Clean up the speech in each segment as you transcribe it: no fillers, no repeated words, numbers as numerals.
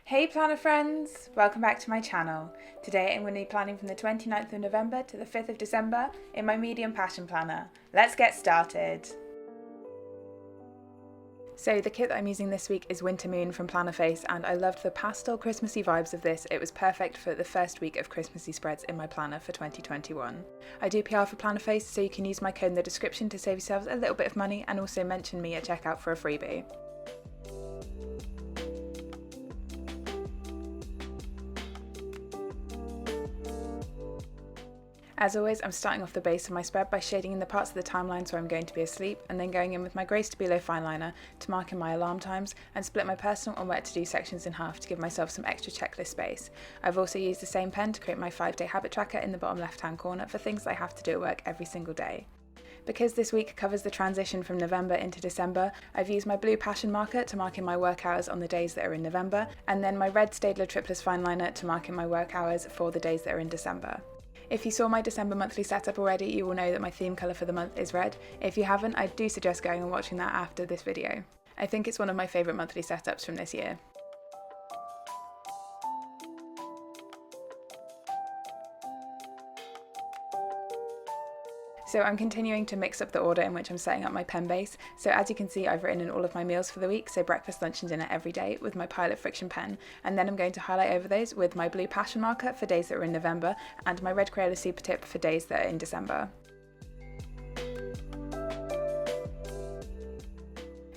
Hey planner friends! Welcome back to my channel. Today I'm going to be planning from the 29th of November to the 5th of December in my medium passion planner. Let's get started! So the kit that I'm using this week is Winter Moon from Plannerface, and I loved the pastel Christmassy vibes of this. It was perfect for the first week of Christmassy spreads in my planner for 2021. I do PR for Plannerface, so you can use my code in the description to save yourselves a little bit of money and also mention me at checkout for a freebie. As always, I'm starting off the base of my spread by shading in the parts of the timelines where I'm going to be asleep, and then going in with my Grey Stabilo fine liner to mark in my alarm times and split my personal and where to do sections in half to give myself some extra checklist space. I've also used the same pen to create my 5-day habit tracker in the bottom left hand corner for things that I have to do at work every single day. Because this week covers the transition from November into December, I've used my blue passion marker to mark in my work hours on the days that are in November, and then my red Staedtler Triplus fine liner to mark in my work hours for the days that are in December. If you saw my December monthly setup already, you will know that my theme colour for the month is red. If you haven't, I do suggest going and watching that after this video. I think it's one of my favourite monthly setups from this year. So I'm continuing to mix up the order in which I'm setting up my pen base. So as you can see, I've written in all of my meals for the week, so breakfast, lunch and dinner every day with my Pilot Friction pen. And then I'm going to highlight over those with my blue passion marker for days that are in November and my red Crayola super tip for days that are in December.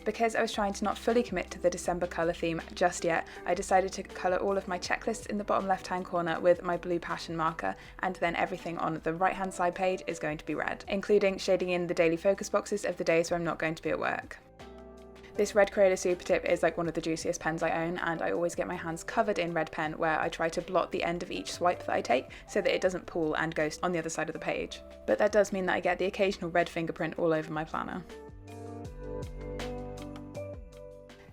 Because I was trying to not fully commit to the December colour theme just yet, I decided to colour all of my checklists in the bottom left hand corner with my blue passion marker, and then everything on the right hand side page is going to be red, including shading in the daily focus boxes of the days where I'm not going to be at work. This red Crayola super tip is like one of the juiciest pens I own, and I always get my hands covered in red pen where I try to blot the end of each swipe that I take so that it doesn't pool and go on the other side of the page. But that does mean that I get the occasional red fingerprint all over my planner.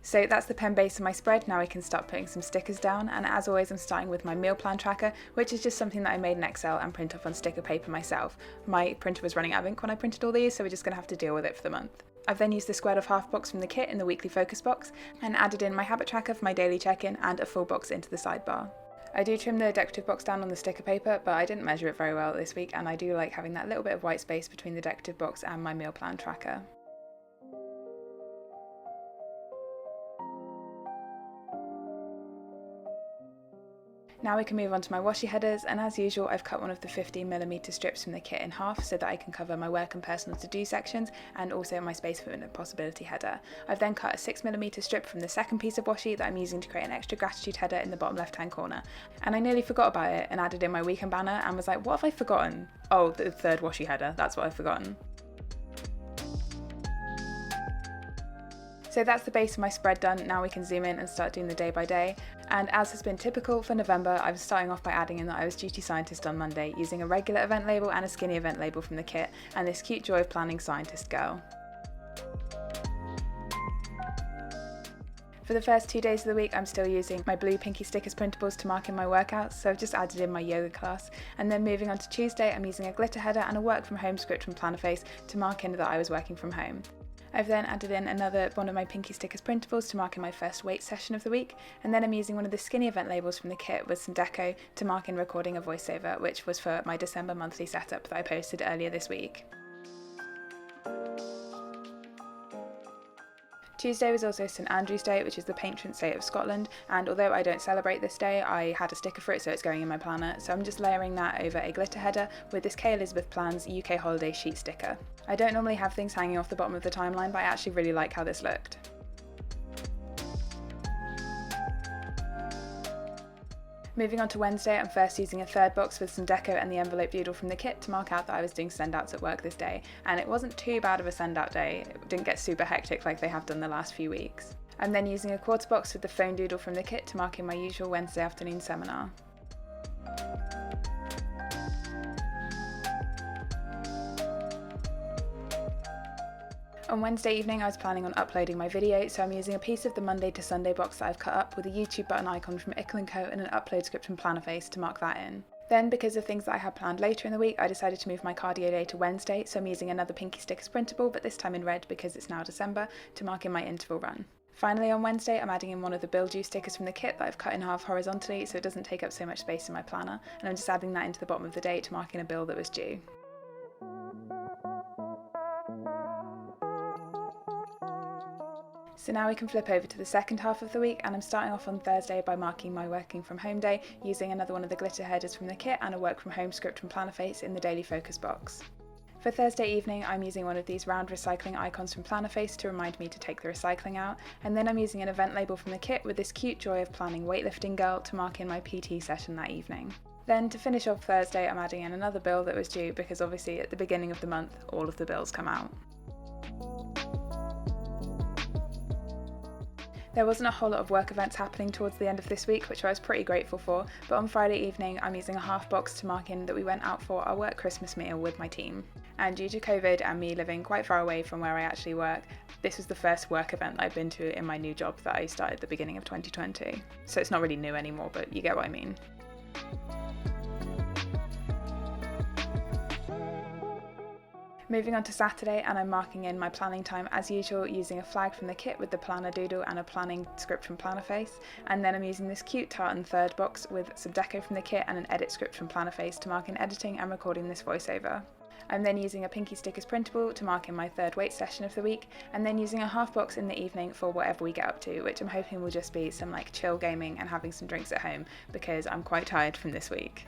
So that's the pen base of my spread. Now I can start putting some stickers down, and as always I'm starting with my meal plan tracker, which is just something that I made in Excel and print off on sticker paper myself. My printer was running out of ink when I printed all these, so we're just going to have to deal with it for the month. I've then used the squared off half box from the kit in the weekly focus box and added in my habit tracker for my daily check-in and a full box into the sidebar. I do trim the decorative box down on the sticker paper, but I didn't measure it very well this week, and I do like having that little bit of white space between the decorative box and my meal plan tracker. Now we can move on to my washi headers, and as usual I've cut one of the 15mm strips from the kit in half so that I can cover my work and personal to do sections and also my space for a possibility header. I've then cut a 6mm strip from the second piece of washi that I'm using to create an extra gratitude header in the bottom left hand corner, and I nearly forgot about it and added in my weekend banner and was like, what have I forgotten? Oh, the third washi header, that's what I've forgotten. So that's the base of my spread done. Now we can zoom in and start doing the day by day. And as has been typical for November, I was starting off by adding in that I was duty scientist on Monday, using a regular event label and a skinny event label from the kit, and this cute joy of planning scientist girl. For the first 2 days of the week, I'm still using my blue Pinky Stickers printables to mark in my workouts, so I've just added in my yoga class. And then moving on to Tuesday, I'm using a glitter header and a work from home script from Plannerface to mark in that I was working from home. I've then added in another one of my Pinky Stickers printables to mark in my first weight session of the week, and then I'm using one of the skinny event labels from the kit with some deco to mark in recording a voiceover, which was for my December monthly setup that I posted earlier this week. Tuesday was also St Andrew's Day, which is the patron saint of Scotland, and although I don't celebrate this day, I had a sticker for it, so it's going in my planner, so I'm just layering that over a glitter header with this K Elizabeth Plans UK Holiday sheet sticker. I don't normally have things hanging off the bottom of the timeline, but I actually really like how this looked. Moving on to Wednesday, I'm first using a third box with some deco and the envelope doodle from the kit to mark out that I was doing send-outs at work this day, and it wasn't too bad of a send-out day. It didn't get super hectic like they have done the last few weeks. I'm then using a quarter box with the phone doodle from the kit to mark in my usual Wednesday afternoon seminar. On Wednesday evening I was planning on uploading my video, so I'm using a piece of the Monday to Sunday box that I've cut up with a YouTube button icon from Ickle & Co and an upload script from Plannerface to mark that in. Then, because of things that I had planned later in the week, I decided to move my cardio day to Wednesday, so I'm using another Pinky Stickers printable, but this time in red because it's now December, to mark in my interval run. Finally, on Wednesday, I'm adding in one of the bill due stickers from the kit that I've cut in half horizontally so it doesn't take up so much space in my planner, and I'm just adding that into the bottom of the date to mark in a bill that was due. So now we can flip over to the second half of the week, and I'm starting off on Thursday by marking my working from home day using another one of the glitter headers from the kit and a work from home script from Plannerface in the daily focus box. For Thursday evening, I'm using one of these round recycling icons from Plannerface to remind me to take the recycling out, and then I'm using an event label from the kit with this cute Joy of Planning weightlifting girl to mark in my PT session that evening. Then to finish off Thursday, I'm adding in another bill that was due because obviously at the beginning of the month, all of the bills come out. There wasn't a whole lot of work events happening towards the end of this week, which I was pretty grateful for, but on Friday evening I'm using a half box to mark in that we went out for our work Christmas meal with my team. And due to COVID and me living quite far away from where I actually work, this was the first work event I've been to in my new job that I started at the beginning of 2020. So it's not really new anymore, but you get what I mean. Moving on to Saturday, and I'm marking in my planning time as usual using a flag from the kit with the planner doodle and a planning script from Plannerface, and then I'm using this cute tartan third box with some deco from the kit and an edit script from Plannerface to mark in editing and recording this voiceover. I'm then using a Pinky Stickers printable to mark in my third weight session of the week, and then using a half box in the evening for whatever we get up to, which I'm hoping will just be some chill gaming and having some drinks at home because I'm quite tired from this week.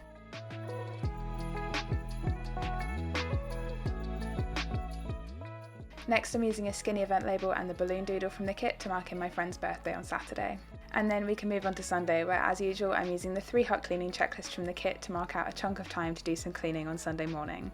Next, I'm using a skinny event label and the balloon doodle from the kit to mark in my friend's birthday on Saturday. And then we can move on to Sunday, where as usual I'm using the 3 hot cleaning checklist from the kit to mark out a chunk of time to do some cleaning on Sunday morning.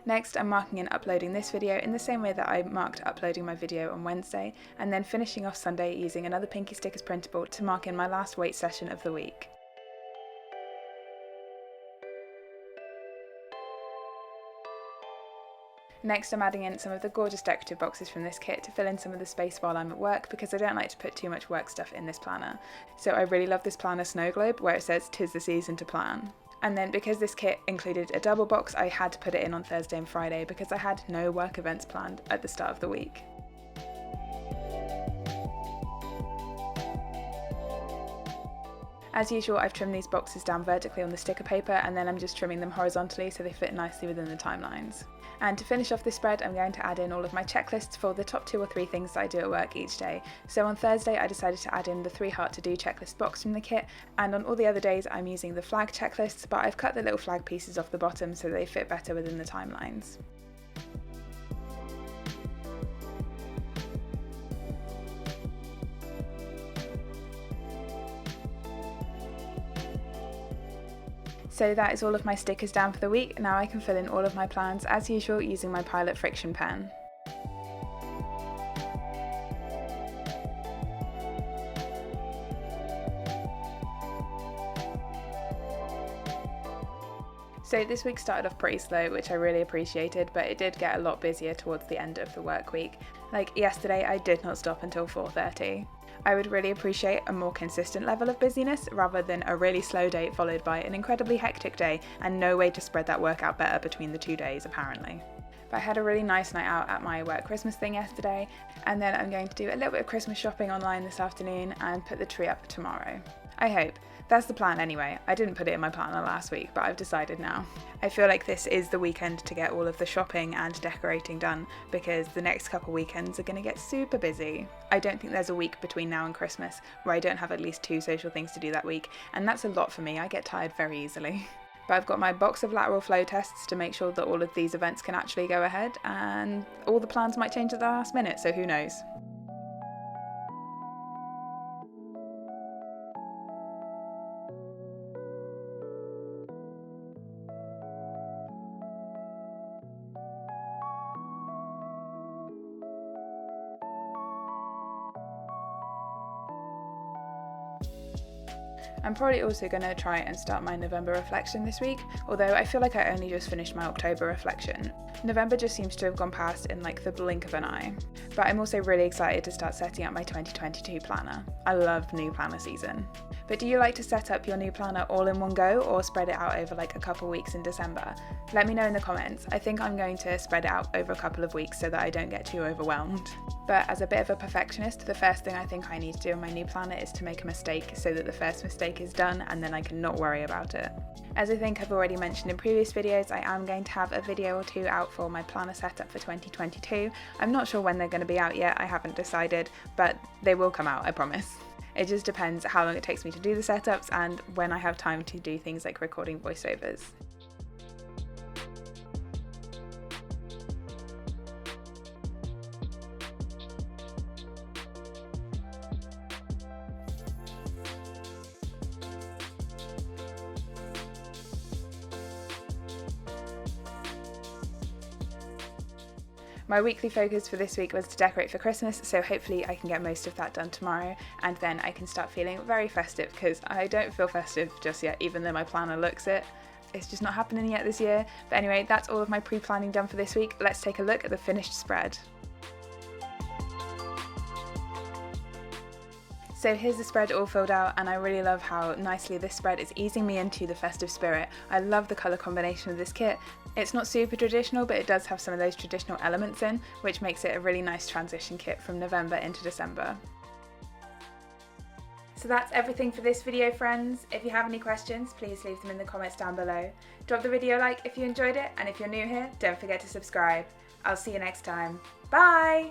Next, I'm marking in uploading this video in the same way that I marked uploading my video on Wednesday, and then finishing off Sunday using another Pinky Stickers printable to mark in my last weight session of the week. Next, I'm adding in some of the gorgeous decorative boxes from this kit to fill in some of the space while I'm at work because I don't like to put too much work stuff in this planner. So I really love this planner snow globe where it says "'Tis the season to plan." And then because this kit included a double box, I had to put it in on Thursday and Friday because I had no work events planned at the start of the week. As usual, I've trimmed these boxes down vertically on the sticker paper, and then I'm just trimming them horizontally so they fit nicely within the timelines. And to finish off this spread, I'm going to add in all of my checklists for the top 2 or 3 things that I do at work each day. So on Thursday, I decided to add in the 3 heart to do checklist box from the kit, and on all the other days, I'm using the flag checklists, but I've cut the little flag pieces off the bottom so they fit better within the timelines. So that is all of my stickers down for the week. Now I can fill in all of my plans as usual using my Pilot Friction pen. So this week started off pretty slow, which I really appreciated, but it did get a lot busier towards the end of the work week. Like yesterday, I did not stop until 4:30. I would really appreciate a more consistent level of busyness rather than a really slow day followed by an incredibly hectic day and no way to spread that work out better between the 2 days apparently. But I had a really nice night out at my work Christmas thing yesterday, and then I'm going to do a little bit of Christmas shopping online this afternoon and put the tree up tomorrow. I hope. That's the plan anyway. I didn't put it in my planner last week, but I've decided now. I feel like this is the weekend to get all of the shopping and decorating done because the next couple weekends are going to get super busy. I don't think there's a week between now and Christmas where I don't have at least 2 social things to do that week, and that's a lot for me. I get tired very easily. But I've got my box of lateral flow tests to make sure that all of these events can actually go ahead, and all the plans might change at the last minute, so who knows. I'm probably also going to try and start my November reflection this week, although I feel like I only just finished my October reflection. November just seems to have gone past in like the blink of an eye. But I'm also really excited to start setting up my 2022 planner. I love new planner season. But do you like to set up your new planner all in one go or spread it out over like a couple weeks in December? Let me know in the comments. I think I'm going to spread it out over a couple of weeks so that I don't get too overwhelmed. But as a bit of a perfectionist, the first thing I think I need to do in my new planner is to make a mistake so that the first mistake is done and then I can not worry about it. As I think I've already mentioned in previous videos, I am going to have a video or two out for my planner setup for 2022. I'm not sure when they're going to be out yet, I haven't decided, but they will come out, I promise. It just depends how long it takes me to do the setups and when I have time to do things like recording voiceovers. My weekly focus for this week was to decorate for Christmas, so hopefully I can get most of that done tomorrow and then I can start feeling very festive because I don't feel festive just yet, even though my planner looks it. It's just not happening yet this year. But anyway, that's all of my pre-planning done for this week. Let's take a look at the finished spread. So here's the spread all filled out, and I really love how nicely this spread is easing me into the festive spirit. I love the colour combination of this kit. It's not super traditional, but it does have some of those traditional elements in, which makes it a really nice transition kit from November into December. So that's everything for this video, friends. If you have any questions, please leave them in the comments down below. Drop the video a like if you enjoyed it, and if you're new here, don't forget to subscribe. I'll see you next time. Bye!